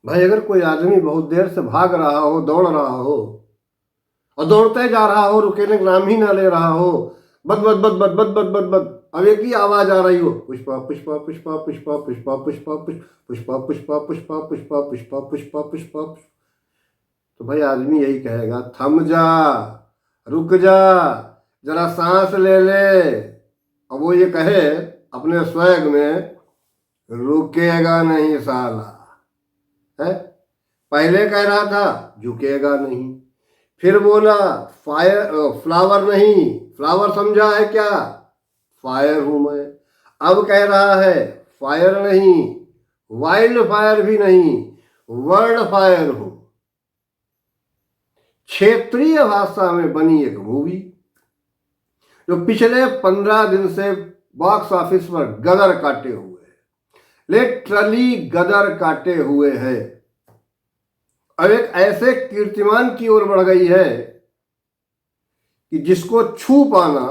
भाई अगर कोई आदमी बहुत देर से भाग रहा हो, दौड़ रहा हो और दौड़ते जा रहा हो, रुकने का नाम ही ना ले रहा हो, बद बद बद बद बद बद बद बद, अब एक ही आवाज आ रही हो, पुष्पा पुष्पा पुष्पा पुष्पा पुष्पा पुष्पा पुष्पा पुष्पा पुष्पा पुष्पा पुष्पा पुष्पा पुष्पा, तो भाई आदमी यही कहेगा, थम जा, रुक जा, जरा सांस ले ले। अब वो ये कहे अपने स्वैग में, रुकेगा नहीं साला, है। पहले कह रहा था झुकेगा नहीं, फिर बोला फायर फ्लावर नहीं, फ्लावर समझा है क्या, फायर हूं मैं। अब कह रहा है फायर नहीं, वाइल्ड फायर भी नहीं, वर्ल्ड फायर हूं। क्षेत्रीय भाषा में बनी एक मूवी जो पिछले 15 दिन से बॉक्स ऑफिस पर गदर काटे हुए है, लिटरली गदर काटे हुए है। अब एक ऐसे कीर्तिमान की ओर बढ़ गई है कि जिसको छू पाना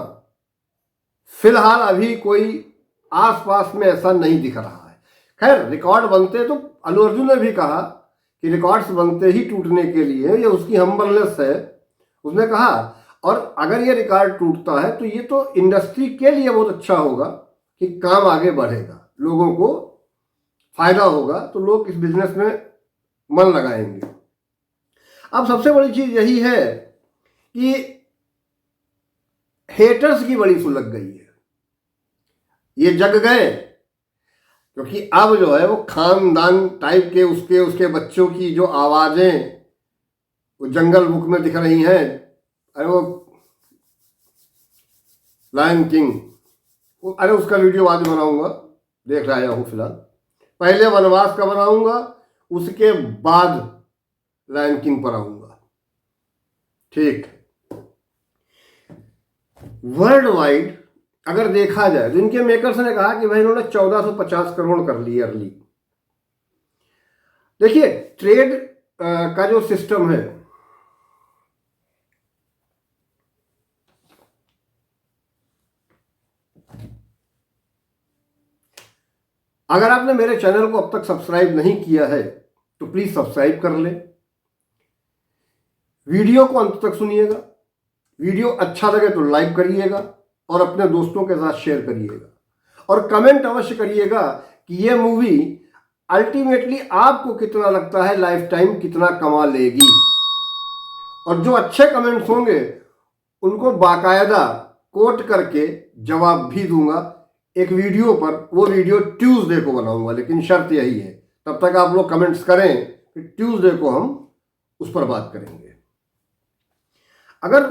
फिलहाल अभी कोई आसपास में ऐसा नहीं दिख रहा है। खैर रिकॉर्ड बनते, तो अल्लू अर्जुन ने भी कहा कि रिकॉर्ड्स बनते ही टूटने के लिए, ये उसकी हम्बलनेस है। उसने कहा और अगर ये रिकॉर्ड टूटता है तो ये तो इंडस्ट्री के लिए बहुत अच्छा होगा कि काम आगे बढ़ेगा, लोगों को फायदा होगा, तो लोग इस बिजनेस में मन लगाएंगे। अब सबसे बड़ी चीज यही है कि हेटर्स की बड़ी सुलग गई है, ये जग गए, क्योंकि अब जो है वो खानदान टाइप के उसके बच्चों की जो आवाजें वो जंगल बुक में दिख रही हैं। अरे वो लायन किंग, अरे उसका वीडियो बाद में बनाऊंगा, देख रहा हूँ फिलहाल। पहले वनवास का बनाऊंगा, उसके बाद लायन किंग पर आऊंगा, ठीक। वर्ल्ड वाइड अगर देखा जाए तो इनके मेकर्स ने कहा कि भाई इन्होंने 1450 करोड़ कर लिए अर्ली। देखिए ट्रेड का जो सिस्टम है, अगर आपने मेरे चैनल को अब तक सब्सक्राइब नहीं किया है तो प्लीज सब्सक्राइब कर लें, वीडियो को अंत तक सुनिएगा, वीडियो अच्छा लगे तो लाइक करिएगा और अपने दोस्तों के साथ शेयर करिएगा और कमेंट अवश्य करिएगा कि ये मूवी अल्टीमेटली आपको कितना लगता है लाइफ टाइम कितना कमा लेगी। और जो अच्छे कमेंट्स होंगे उनको बाकायदा कोट करके जवाब भी दूंगा एक वीडियो पर। वो वीडियो ट्यूसडे को बनाऊंगा, लेकिन शर्त यही है तब तक आप लोग कमेंट्स करें, फिर ट्यूसडे को हम उस पर बात करेंगे। अगर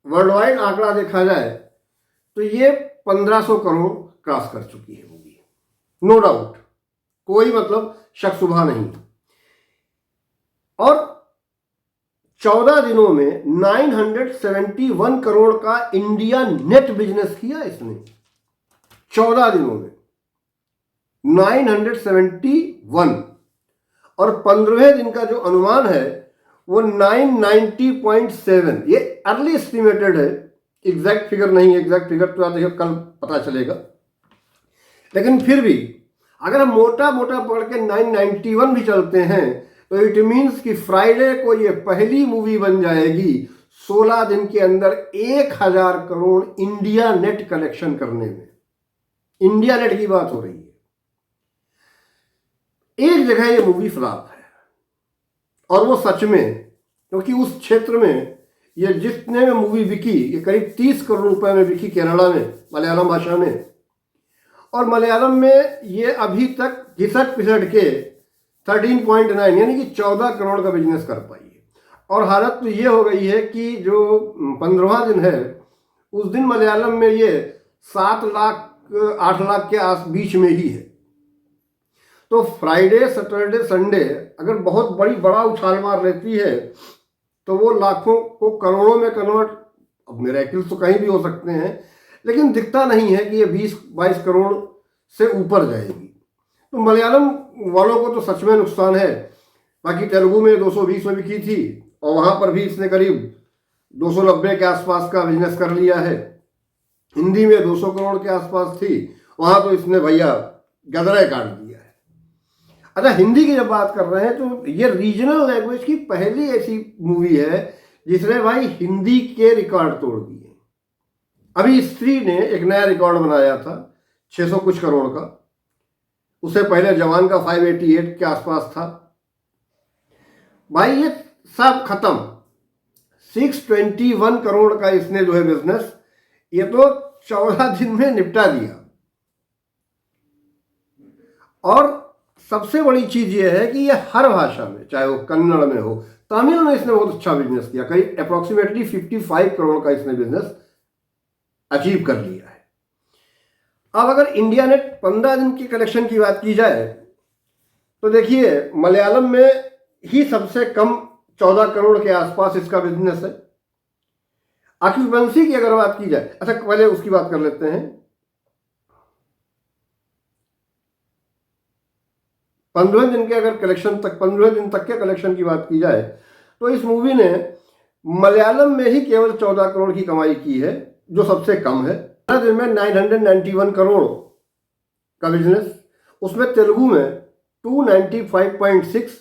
वर्ल्ड वाइड आंकड़ा देखा जाए तो ये 1500 करोड़ क्रॉस कर चुकी है मूवी, नो डाउट, कोई मतलब शक शुबा नहीं। और 14 दिनों में 971 करोड़ का इंडिया नेट बिजनेस किया इसने, 14 दिनों में 971, और 15वें दिन का जो अनुमान है वो 990.7, ये अर्ली एस्टिमेटेड है, एग्जैक्ट फिगर नहीं है। एग्जैक्ट फिगर तो देखिए कल पता चलेगा, लेकिन फिर भी अगर हम मोटा मोटा पकड़ के 991 भी चलते हैं तो इट मीन्स कि फ्राइडे को ये पहली मूवी बन जाएगी 16 दिन के अंदर 1000 करोड़ इंडिया नेट कलेक्शन करने में। इंडिया नेट की बात हो रही है। एक जगह ये मूवी फ्लॉप है और वो सच में, क्योंकि उस क्षेत्र में ये जितने में मूवी बिकी, ये करीब 30 करोड़ रुपए में बिकी केरला में, मलयालम भाषा में, और मलयालम में ये अभी तक घिसट पिसट के 13.9 यानी कि 14 करोड़ का बिजनेस कर पाई है। और हालत तो ये हो गई है कि जो 15वां दिन है उस दिन मलयालम में ये 7 लाख 8 लाख के बीच में ही है। तो फ्राइडे सैटरडे संडे अगर बहुत बड़ा उछाल मार लेती है तो वो लाखों को करोड़ों में कन्वर्ट, अब मिरेकल्स तो कहीं भी हो सकते हैं, लेकिन दिखता नहीं है कि ये 20-22 करोड़ से ऊपर जाएगी। तो मलयालम वालों को तो सच में नुकसान है। बाकी तेलुगु में 220 में बिकी थी और वहाँ पर भी इसने करीब 290 के आसपास का बिजनेस कर लिया है। हिंदी में 200 करोड़ के आसपास थी, वहाँ तो इसने भैया गदरे काट दिया है। अच्छा, हिंदी की जब बात कर रहे हैं तो ये रीजनल लैंग्वेज की पहली ऐसी मूवी है जिसने भाई हिंदी के रिकॉर्ड तोड़ दिए। अभी स्त्री ने एक नया रिकॉर्ड बनाया था 600 कुछ करोड़ का, उससे पहले जवान का 588 के आसपास था। भाई ये सब खत्म, 621 करोड़ का इसने जो है बिजनेस, ये तो 14 दिन में निपटा दिया। और सबसे बड़ी चीज ये है कि ये हर भाषा में, चाहे वो कन्नड़ में हो, तमिल में इसने बहुत अच्छा बिजनेस किया, करीब अप्रोक्सीमेटली 55 करोड़ का इसने बिजनेस अचीव कर लिया है। अब अगर इंडिया नेट 15 दिन की कलेक्शन की बात की जाए तो देखिए मलयालम में ही सबसे कम 14 करोड़ के आसपास इसका बिजनेस है। ऑक्यूपेंसी की अगर बात की जाए, अच्छा पहले उसकी बात कर लेते हैं। 15 दिन के अगर कलेक्शन तक, 15 दिन तक के कलेक्शन की बात की जाए तो इस मूवी ने मलयालम में ही केवल 14 करोड़ की कमाई की है, जो सबसे कम है। 15 दिन में 991 करोड़ का बिजनेस, उसमें तेलुगु में 295.6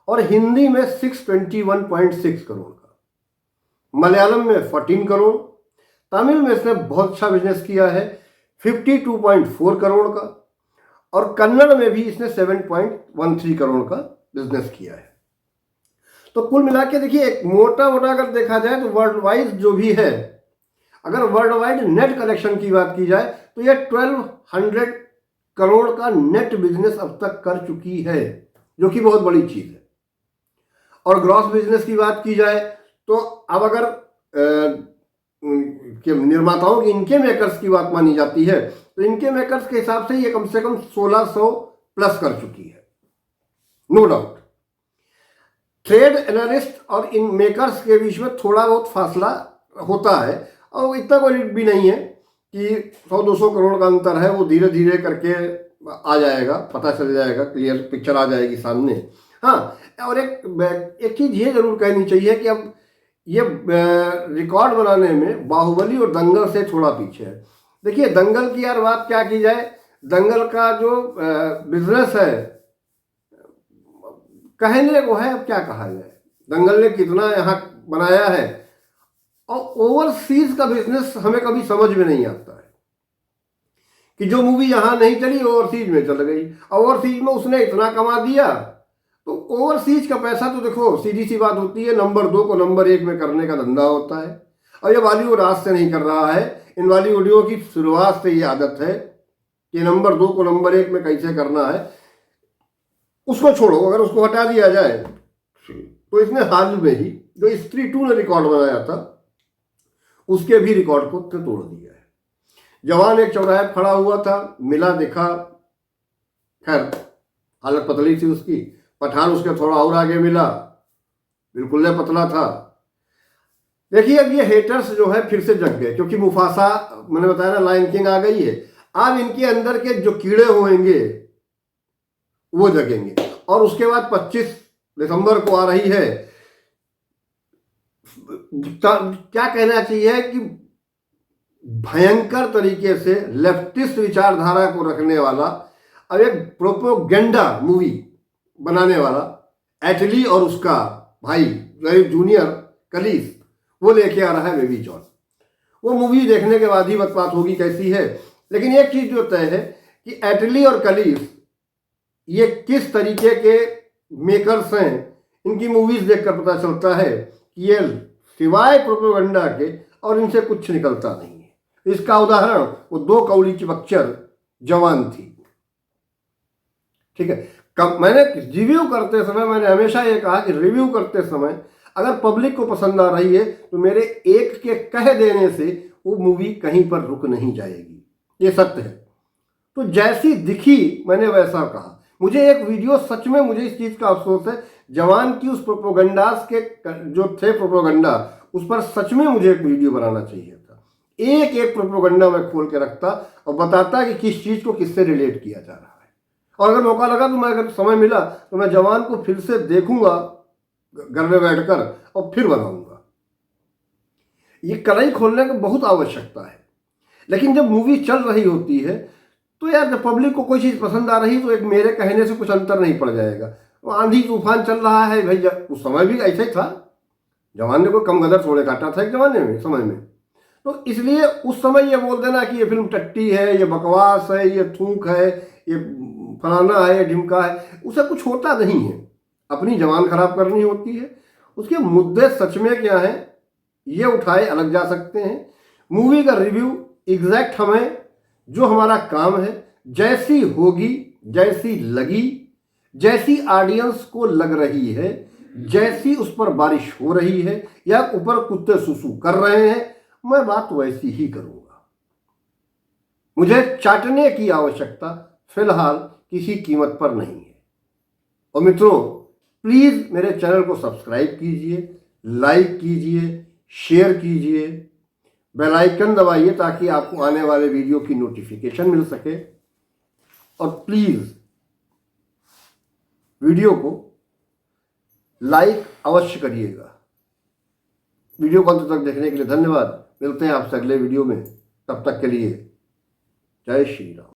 और हिंदी में 621.6 करोड़ का, मलयालम में 14 करोड़, तमिल में इसने बहुत अच्छा बिजनेस किया है 52.4 करोड़ का, और कन्नड़ में भी इसने 7.13 करोड़ का बिजनेस किया है। तो कुल मिला के देखिए, एक मोटा मोटा अगर देखा जाए तो वर्ल्ड वाइड जो भी है, अगर वर्ल्ड वाइड नेट कलेक्शन की बात की जाए तो यह 1200 करोड़ का नेट बिजनेस अब तक कर चुकी है, जो कि बहुत बड़ी चीज है। और ग्रॉस बिजनेस की बात की जाए तो अब अगर निर्माताओं की, इनके मेकर्स की बात मानी जाती है तो इनके मेकर्स के हिसाब से ये कम से कम 1600 प्लस कर चुकी है, नो डाउट। ट्रेड एनालिस्ट और इन मेकर्स के बीच में थोड़ा बहुत फासला होता है, और इतना कोई भी नहीं है कि 100-200 करोड़ का अंतर है, वो धीरे धीरे करके आ जाएगा, पता चल जाएगा, क्लियर पिक्चर आ जाएगी सामने। हाँ, और एक चीज़ ये जरूर कहनी चाहिए कि अब ये रिकॉर्ड बनाने में बाहुबली और दंगल से थोड़ा पीछे है। देखिए दंगल की यार बात क्या की जाए, दंगल का जो बिजनेस है कहने को है, अब क्या कहा जाए, दंगल ने कितना यहाँ बनाया है। और ओवरसीज का बिजनेस हमें कभी समझ में नहीं आता है कि जो मूवी यहाँ नहीं चली ओवरसीज में चल गई, ओवरसीज में उसने इतना कमा दिया। तो ओवरसीज का पैसा तो देखो सीधी सी बात होती है, नंबर 2 को नंबर 1 में करने का धंधा होता है। और ये बॉलीवुड आज से नहीं कर रहा है, इन बॉलीवुडियों की शुरुआत से ये आदत है कि नंबर 2 को नंबर 1 में कैसे करना है। उसको छोड़ो, अगर उसको हटा दिया जाए तो इसने हाल में ही जो स्त्री 2 ने रिकॉर्ड बनाया था उसके भी रिकॉर्ड को तोड़ दिया है। जवान एक चौराहे पर खड़ा हुआ था, मिला देखा, खैर हालत पतली थी उसकी। पठान उसके थोड़ा और आगे मिला, बिल्कुल पतला था। देखिए अब ये हेटर्स जो है फिर से जग गए, क्योंकि मुफासा, मैंने बताया ना, लायन किंग आ गई है। अब इनके अंदर के जो कीड़े होंगे वो जगेंगे। और उसके बाद 25 दिसंबर को आ रही है, क्या कहना चाहिए कि भयंकर तरीके से लेफ्टिस्ट विचारधारा को रखने वाला, अब एक प्रोपोगेंडा मूवी बनाने वाला एटली और उसका भाई जूनियर कलीस, वो लेके आ रहा है बेबी जॉन। वो मूवी देखने के बाद ही बात होगी कैसी है। लेकिन एक चीज जो तय है कि एटली और कलीस ये किस तरीके के मेकर्स हैं, इनकी मूवीज देखकर पता चलता है कि ये सिवाय प्रोपेगेंडा के और इनसे कुछ निकलता नहीं है। इसका उदाहरण वो 2 कौड़ी की पिक्चर जवान थी, ठीक है। मैंने रिव्यू करते समय मैंने हमेशा ये कहा कि रिव्यू करते समय अगर पब्लिक को पसंद आ रही है तो मेरे एक के कह देने से वो मूवी कहीं पर रुक नहीं जाएगी, ये सत्य है। तो जैसी दिखी मैंने वैसा कहा। मुझे एक वीडियो, सच में मुझे इस चीज़ का अफसोस है, जवान की उस प्रोपोगंडास के जो थे प्रोपोगंडा, उस पर सच में मुझे एक वीडियो बनाना चाहिए था। एक एक प्रोपोगंडा मैं खोल के रखता और बताता कि किस चीज़ को किससे रिलेट किया जा रहा है। और अगर मौका लगा तो मैं, अगर समय मिला तो मैं जवान को फिर से देखूंगा घर में बैठकर और फिर बनाऊंगा। ये कढ़ाई खोलने की बहुत आवश्यकता है। लेकिन जब मूवी चल रही होती है तो यार जब पब्लिक को कोई चीज़ पसंद आ रही तो एक मेरे कहने से कुछ अंतर नहीं पड़ जाएगा। वो आंधी तूफान चल रहा है भाई, उस समय भी ऐसा ही था, जवान ने कोई कम गदर थोड़े काटा था एक जमाने में समय में। तो इसलिए उस समय ये बोल देना कि ये फिल्म टट्टी है, ये बकवास है, ये थूक है, ये फलाना है, ये ढिमका है, उसे कुछ होता नहीं है। अपनी जवान खराब करनी होती है, उसके मुद्दे सच में क्या है ये उठाए अलग जा सकते हैं। मूवी का रिव्यू एग्जैक्ट हमें जो हमारा काम है, जैसी होगी, जैसी लगी, जैसी ऑडियंस को लग रही है, जैसी उस पर बारिश हो रही है या ऊपर कुत्ते सुसु कर रहे हैं, मैं बात वैसी ही करूंगा। मुझे चाटने की आवश्यकता फिलहाल किसी कीमत पर नहीं है। और मित्रों, प्लीज़ मेरे चैनल को सब्सक्राइब कीजिए, लाइक कीजिए, शेयर कीजिए, बेल आइकन दबाइए ताकि आपको आने वाले वीडियो की नोटिफिकेशन मिल सके। और प्लीज़ वीडियो को लाइक अवश्य करिएगा। वीडियो को अंत तक देखने के लिए धन्यवाद। मिलते हैं आपसे अगले वीडियो में, तब तक के लिए जय श्री राम।